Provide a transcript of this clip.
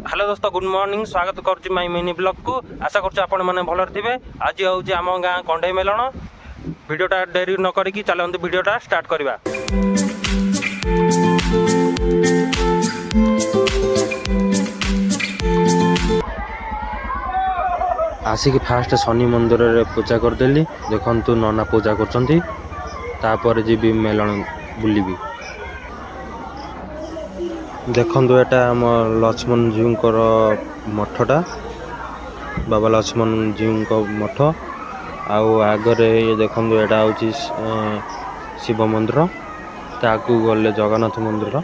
Hello दोस्तों good morning स्वागत करुच्ची माई mini blog को आशा करुच्ची आपण मैंने भलर थे। आज हूँ आम गाँ कंडे मेलन वीडियोटा डेरी न करी चलते वीडियोटा स्टार्ट करवा। आसिक फास्ट शनि मंदिर रे पूजा करदेली देखु नना पूजा कर जी मेलन बुलबी। देखु एटा आम लक्ष्मण जी मठटा बाबा लक्ष्मण जी मठ आगरे देखु एटा हूँ शिव मंदिर ताकू गले जगन्नाथ मंदिर।